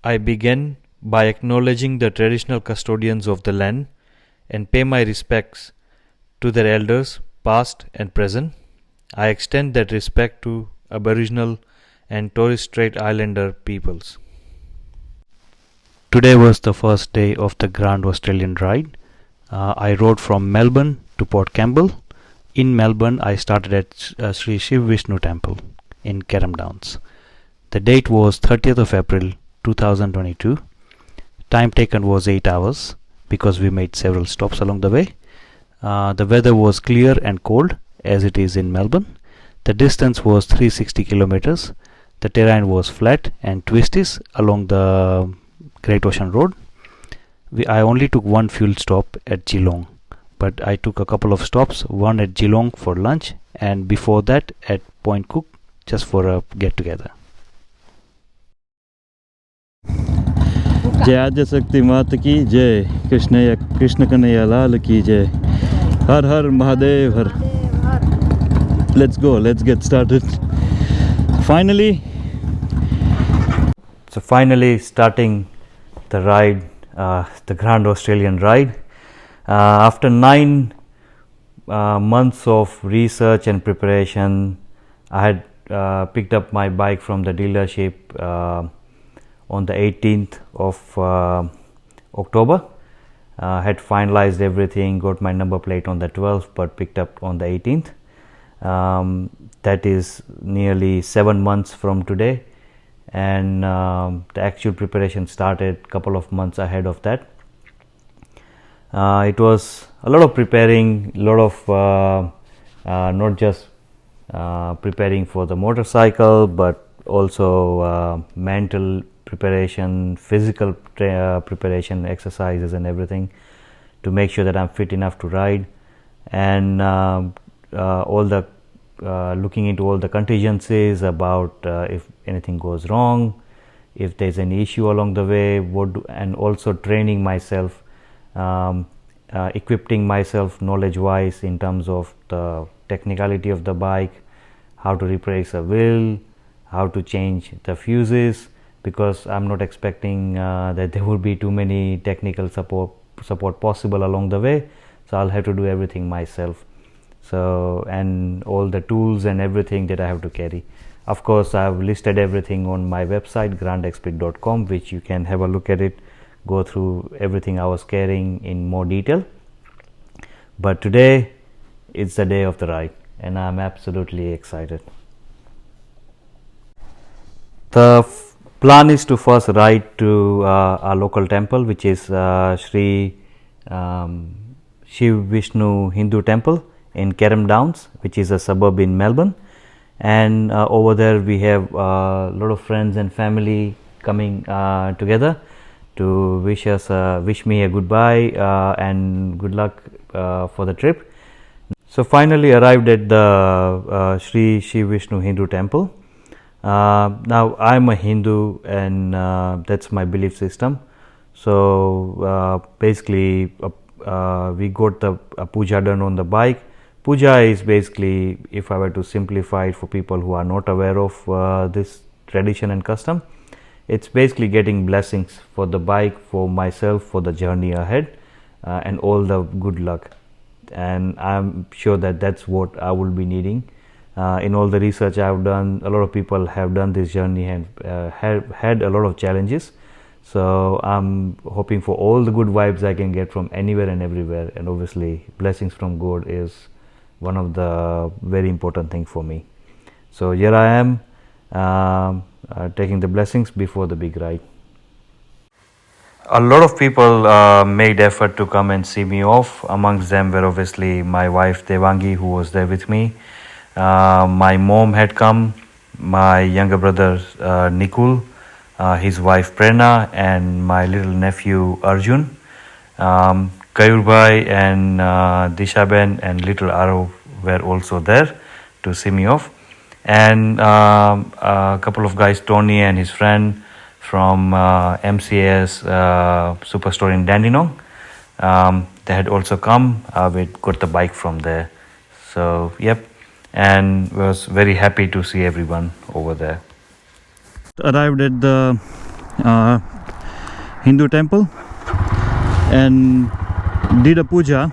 I begin by acknowledging the traditional custodians of the land and pay my respects to their elders, past and present. I extend that respect to Aboriginal and Torres Strait Islander peoples. Today was the first day of the Grand Australian Ride. I rode from Melbourne to Port Campbell. In Melbourne, I started at Shri Shiv Vishnu Temple in Carrum Downs. The date was 30th of April 2022. Time taken was 8 hours because we made several stops along the way. The weather was clear and cold as it is in Melbourne. The distance was 360 kilometers. The terrain was flat and twisty along the Great Ocean Road. I only took one fuel stop at Geelong, but I took a couple of stops, one at Geelong for lunch and before that at Point Cook just for a get together. जय आद्य शक्ति माता की जय, कृष्ण कन्हैया लाल की जय, हर हर महादेव हर. Let's go, let's get started. Finally starting the ride, the Grand Australian Ride. After 9 months of research and preparation, I had picked up my bike from the dealership on the 18th of October. Had finalized everything, got my number plate on the 12th, but picked up on the 18th. That is nearly 7 months from today, and the actual preparation started a couple of months ahead of that. It was a lot of preparing, a lot of not just preparing for the motorcycle, but also mental preparation, physical preparation, exercises and everything to make sure that I'm fit enough to ride, and all the looking into all the contingencies about if anything goes wrong, if there's any issue along the way, and also training myself, equipping myself knowledge wise in terms of the technicality of the bike, how to replace a wheel, how to change the fuses, because I'm not expecting that there will be too many technical support possible along the way, so I'll have to do everything myself. So, and all the tools and everything that I have to carry. Of course, I have listed everything on my website grandexpert.com, which you can have a look at it, go through everything I was carrying in more detail. But today it's the day of the ride and I'm absolutely excited. The plan is to first ride to our local temple, which is Shri Shiv Vishnu Hindu Temple in Carrum Downs, which is a suburb in Melbourne, and over there we have a lot of friends and family coming together to wish me a goodbye and good luck for the trip. So finally arrived at the Shri Shiv Vishnu Hindu Temple. Now I'm a Hindu and that's my belief system. So basically we got the puja done on the bike. Puja is basically, if I were to simplify it for people who are not aware of this tradition and custom, it's basically getting blessings for the bike, for myself, for the journey ahead, and all the good luck. And I'm sure that that's what I will be needing. In all the research I've done, a lot of people have done this journey and have had a lot of challenges. So I'm hoping for all the good vibes I can get from anywhere and everywhere, and obviously blessings from God is one of the very important thing for me. So here I am taking the blessings before the big ride. A lot of people made effort to come and see me off. Amongst them were obviously my wife Devangi, who was there with me. My mom had come, my younger brother Nikul, his wife Prerna, and my little nephew Arjun. Kayurbhai and Dishaben and little Aro were also there to see me off, and a couple of guys, Tony and his friend from MCS Superstore in Dandenong, they had also come. We got the bike from there, so yep, and was very happy to see everyone over there. Arrived at the uh, Hindu temple and did a puja,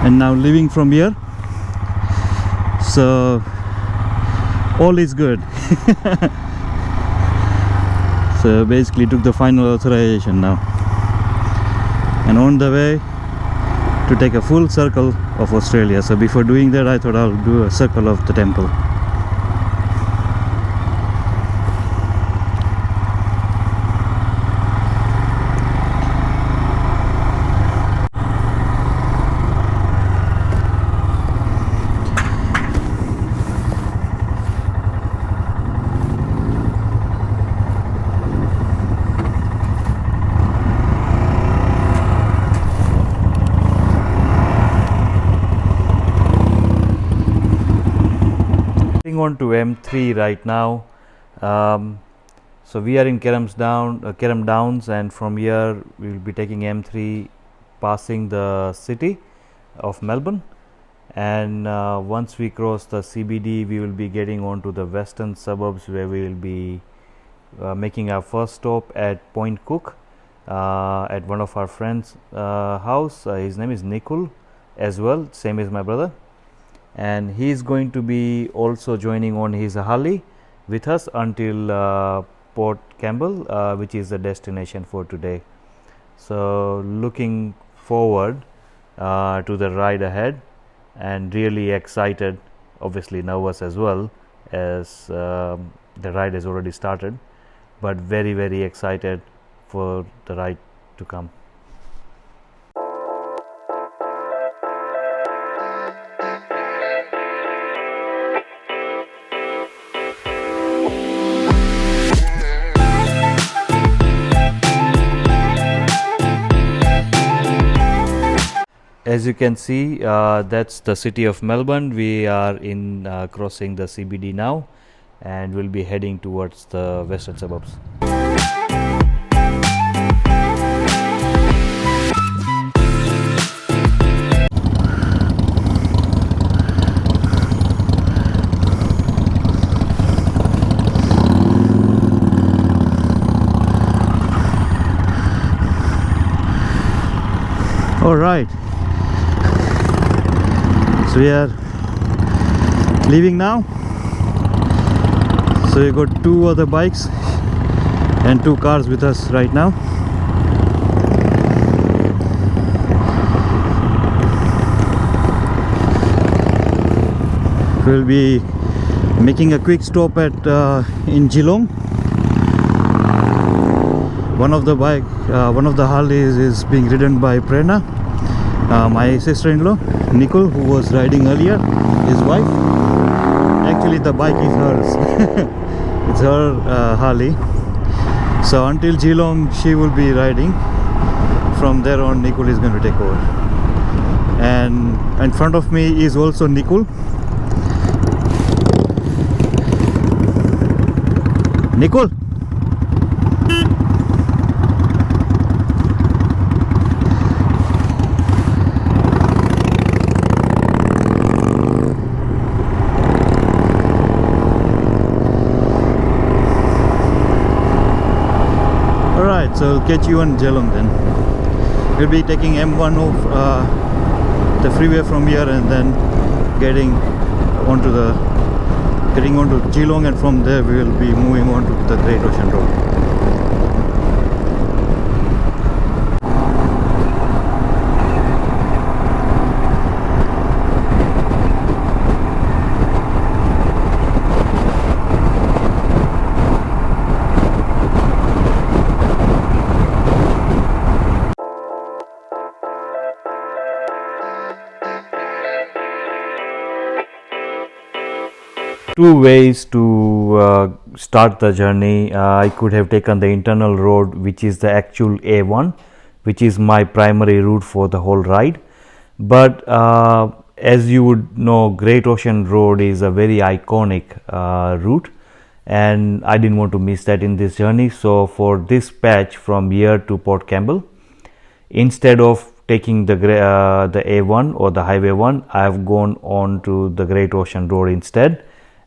and now living from here, so all is good. So basically took the final authorization now, and on the way to take a full circle of Australia. So before doing that, I thought I'll do a circle of the temple. On to M3 right now. So we are in Kerem Downs, and from here we will be taking M3, passing the city of Melbourne, and once we cross the CBD, we will be getting on to the western suburbs, where we will be making our first stop at Point Cook, at one of our friends' house. His name is Nikul as well, same as my brother, and he is going to be also joining on his Harley with us until Port Campbell, which is the destination for today. So looking forward to the ride ahead, and really excited, obviously nervous as well, as the ride has already started, but very, very excited for the ride to come. As you can see, that's the city of Melbourne. We are in crossing the CBD now, and we'll be heading towards the western suburbs. All right. So we are leaving now. So we got two other bikes and two cars with us right now. We'll be making a quick stop at in Geelong. One of the Harleys is being ridden by Prerna, my sister-in-law Nicole, who was riding earlier, his wife. Actually the bike is hers. It's her Harley. So until Geelong she will be riding. From there on Nicole is going to take over, and in front of me is also Nicole. So I'll catch you on Geelong then. We'll be taking M1 off the freeway from here, and then getting onto Geelong, and from there we will be moving on to the Great Ocean Road. Two ways to start the journey. I could have taken the internal road, which is the actual A1, which is my primary route for the whole ride. But as you would know, Great Ocean Road is a very iconic route, and I didn't want to miss that in this journey. So for this patch from here to Port Campbell, instead of taking the A1 or the Highway 1, I have gone on to the Great Ocean Road instead,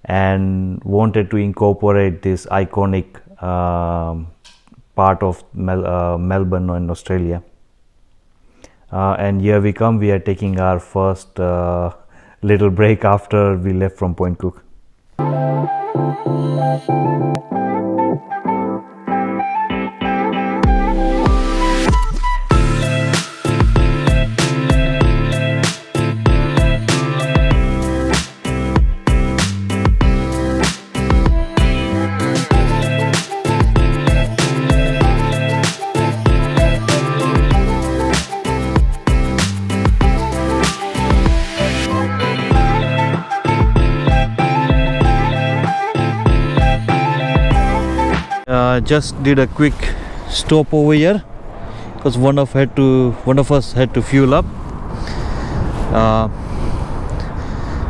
and wanted to incorporate this iconic part of Melbourne in Australia. And here we come, we are taking our first little break after we left from Point Cook. Just did a quick stop over here because one of us had to fuel up.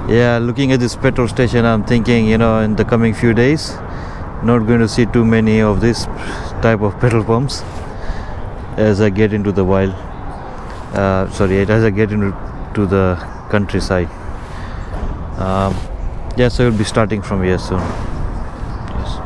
Yeah, looking at this petrol station, I'm thinking, in the coming few days, not going to see too many of this type of petrol pumps as I get into the wild. As I get into the countryside. Yeah, so we'll be starting from here soon. Yes.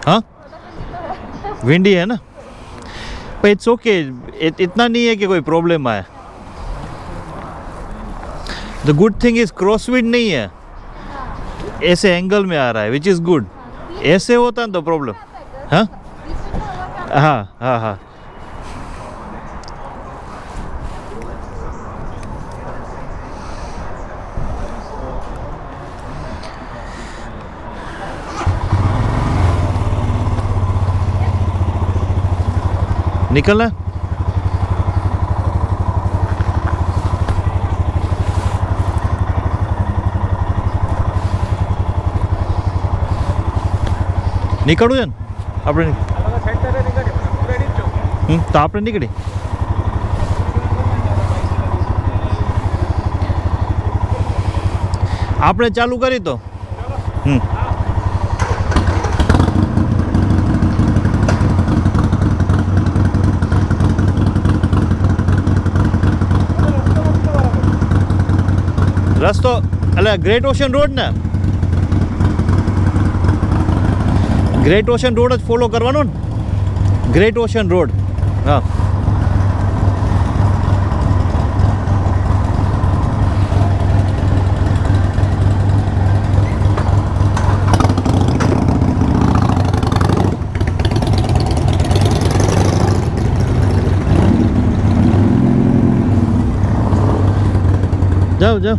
हाँ windy है ना, पर it's okay, इतना नहीं है कि कोई problem आए. The good thing is cross wind नहीं है, ऐसे एंगल में आ रहा है, विच इज गुड. ऐसे होता ना तो प्रॉब्लम. हाँ हाँ हाँ हाँ. निकलना નીકળવું છે ને આપણે. તો આપણે નીકળી. આપણે ચાલુ કરી તો. રસ્તો એટલે ગ્રેટ ઓશન રોડ ને, ગ્રેટ ઓશન રોડ જ ફોલો કરવાનો ને, ગ્રેટ ઓશન રોડ. હા જાઓ જાઓ.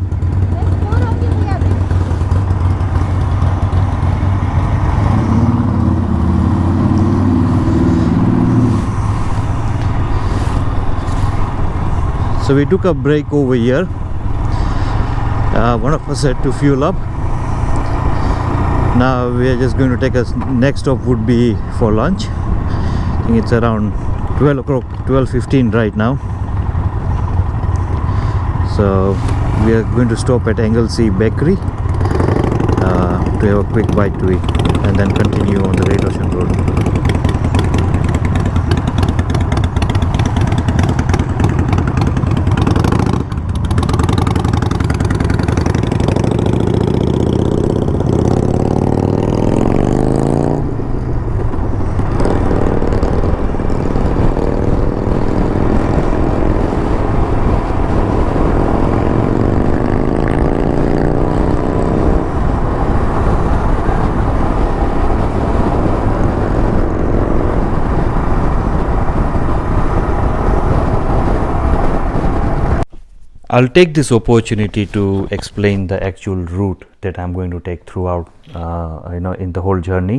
So we took a break over here. One of us had to fuel up. Now we are just going to take a next stop would be for lunch. I think it's around 12 o'clock, 12:15 right now. So we are going to stop at Anglesey Bakery to have a quick bite to eat and then continue on the Great Ocean Road. I'll take this opportunity to explain the actual route that I'm going to take throughout, in the whole journey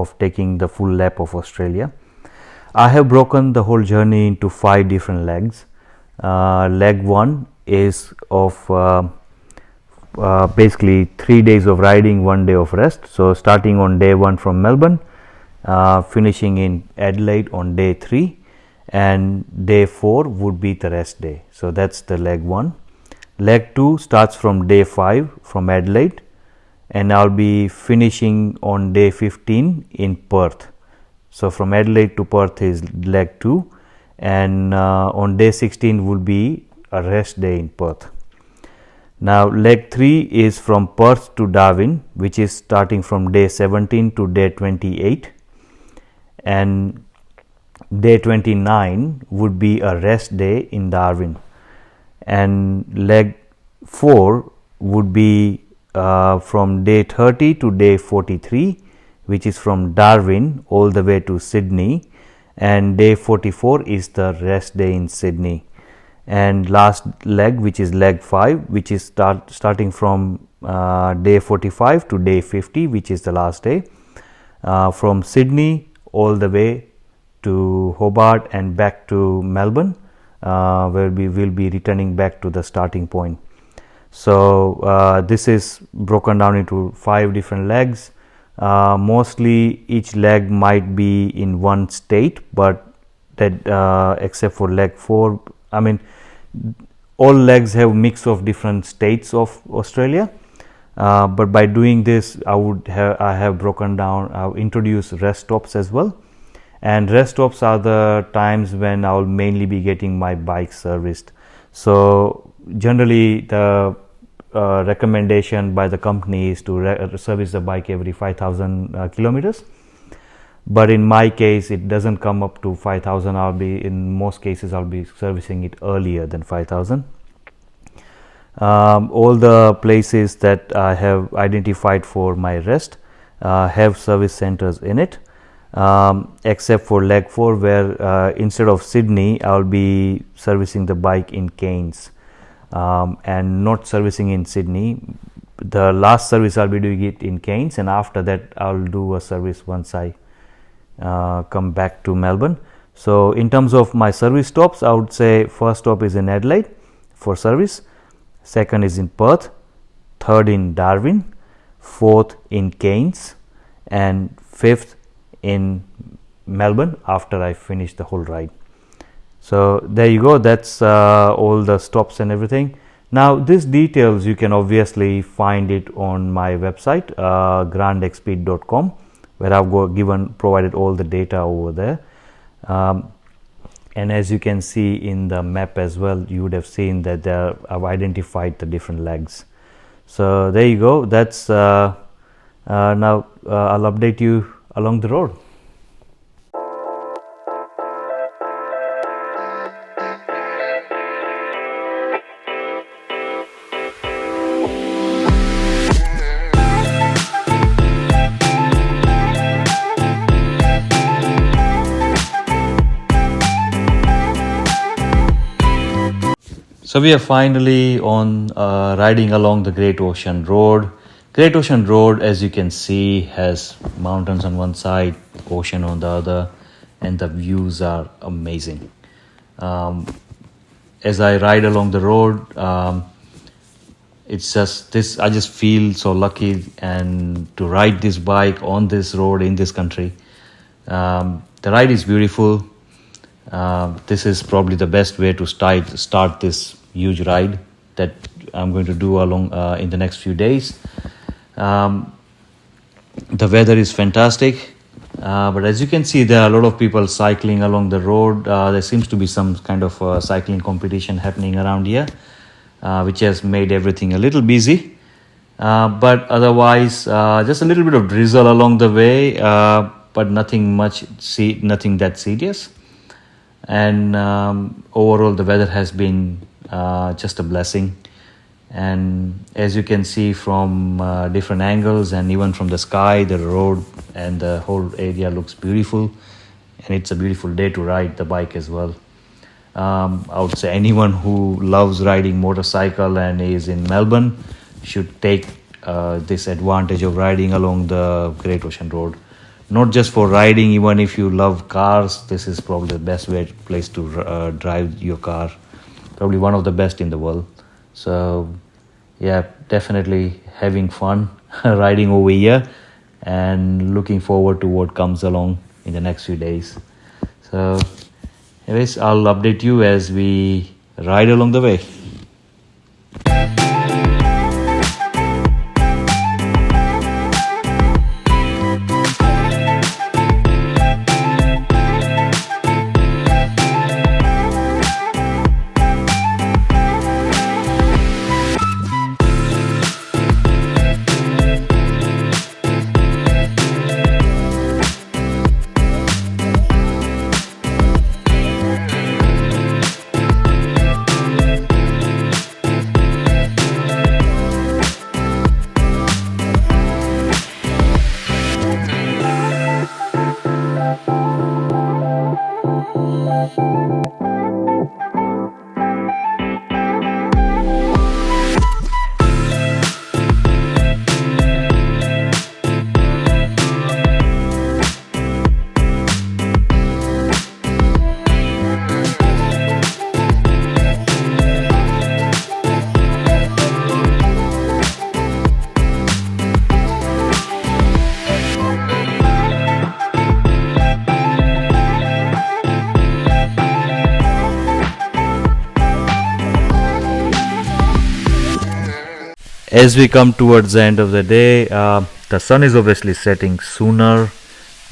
of taking the full lap of Australia. I have broken the whole journey into 5 different legs. Leg 1 is of basically 3 days of riding, 1 day of rest. So starting on day 1 from Melbourne, finishing in Adelaide on day 3. And day 4 would be the rest day. So that's the leg 1. Leg 2 starts from day 5 from Adelaide and I'll be finishing on day 15 in Perth. So from Adelaide to Perth is leg 2, and on day 16 will be a rest day in Perth. Now leg 3 is from Perth to Darwin, which is starting from day 17 to day 28, and day 29 would be a rest day in Darwin, and leg 4 would be from day 30 to day 43, which is from Darwin all the way to Sydney, and day 44 is the rest day in Sydney. And last leg, which is leg 5, which is starting from day 45 to day 50, which is the last day, from Sydney all the way to Hobart and back to Melbourne, where we will be returning back to the starting point. So this is broken down into 5 different legs. Mostly each leg might be in one state, but that except for leg 4, I mean all legs have mix of different states of Australia, but by doing this I have broken down, I've introduced rest stops as well, and rest stops are the times when I will mainly be getting my bike serviced. So generally the recommendation by the company is to service the bike every 5,000 kilometers, but in my case it doesn't come up to 5,000. In most cases I'll be servicing it earlier than 5,000. All the places that I have identified for my rest have service centers in it, except for leg 4, where instead of Sydney I'll be servicing the bike in Cairns, and not servicing in Sydney. The last service I'll be doing it in Cairns, and after that I'll do a service once I come back to Melbourne. So in terms of my service stops, I would say first stop is in Adelaide for service, second is in Perth, third in Darwin, fourth in Cairns, and fifth in Melbourne after I finish the whole ride. So there you go, that's all the stops and everything. Now these details you can obviously find it on my website, grandexpeed.com, where I've provided all the data over there, and as you can see in the map as well, you would have seen that I've identified the different legs. So there you go, that's now I'll update you along the road. So we are finally on riding along the Great Ocean Road. Great Ocean Road, as you can see, has mountains on one side, ocean on the other, and the views are amazing. As I ride along the road, it's just this, I just feel so lucky and to ride this bike on this road in this country. The ride is beautiful. This is probably the best way to start this huge ride that I'm going to do along in the next few days. The weather is fantastic, but as you can see, there are a lot of people cycling along the road. There seems to be some kind of cycling competition happening around here, which has made everything a little busy, but otherwise just a little bit of drizzle along the way, but nothing that serious. And overall the weather has been just a blessing, and as you can see from different angles and even from the sky, the road and the whole area looks beautiful, and it's a beautiful day to ride the bike as well. I would say anyone who loves riding motorcycle and is in Melbourne should take this advantage of riding along the Great Ocean Road. Not just for riding, even if you love cars, this is probably the best place to drive your car. Probably one of the best in the world. So yeah, definitely having fun riding over here and looking forward to what comes along in the next few days. So anyways, I'll update you as we ride along the way. as we come towards the end of the day, the sun is obviously setting sooner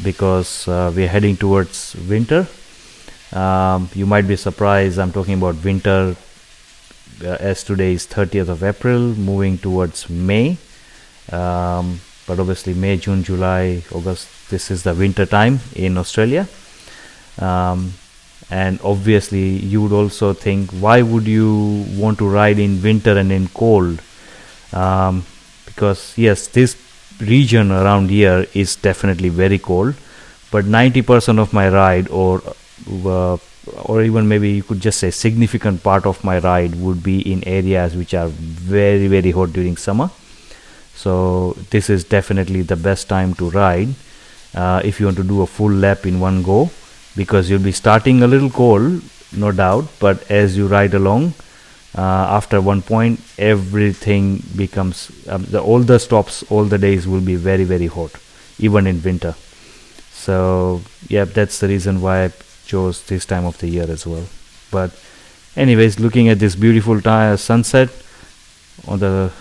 because we are heading towards winter. You might be surprised I'm talking about winter as today is 30th of April, moving towards May. But obviously May, June, July, August, this is the winter time in Australia. And obviously you would also think, why would you want to ride in winter and in cold? Because yes, this region around here is definitely very cold, but 90% of my ride, or even maybe you could just say significant part of my ride, would be in areas which are very, very hot during summer. So this is definitely the best time to ride if you want to do a full lap in one go, because you'll be starting a little cold, no doubt, but as you ride along, after one point everything becomes all the stops, all the days will be very, very hot, even in winter. So yeah, that's the reason why I chose this time of the year as well. But anyways, looking at this beautiful sunset on the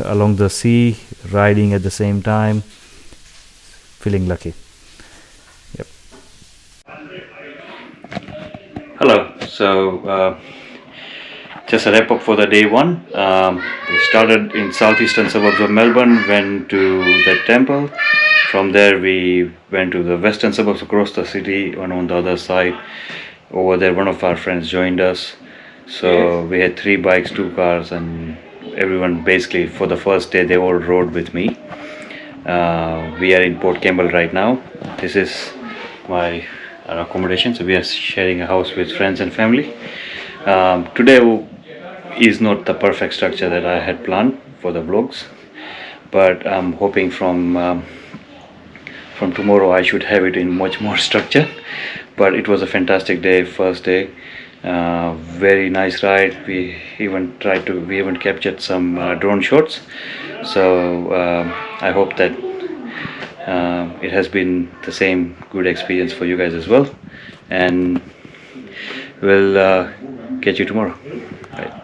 along the sea, riding at the same time, feeling lucky. Yep. Hello. So just a wrap up for the day one. We started in southeastern suburbs of Melbourne, went to the temple. From there we went to the western suburbs across the city, and on the other side over there one of our friends joined us. So we had 3 bikes, 2 cars, and everyone basically for the first day they all rode with me. We are in Port Campbell right now. This is my accommodation, so we are sharing a house with friends and family. Today is not the perfect structure that I had planned for the vlogs, but I'm hoping from tomorrow I should have it in much more structure. But it was a fantastic day, first day, very nice ride. We even captured some drone shots. So I hope that it has been the same good experience for you guys as well, and we'll catch you tomorrow. Bye.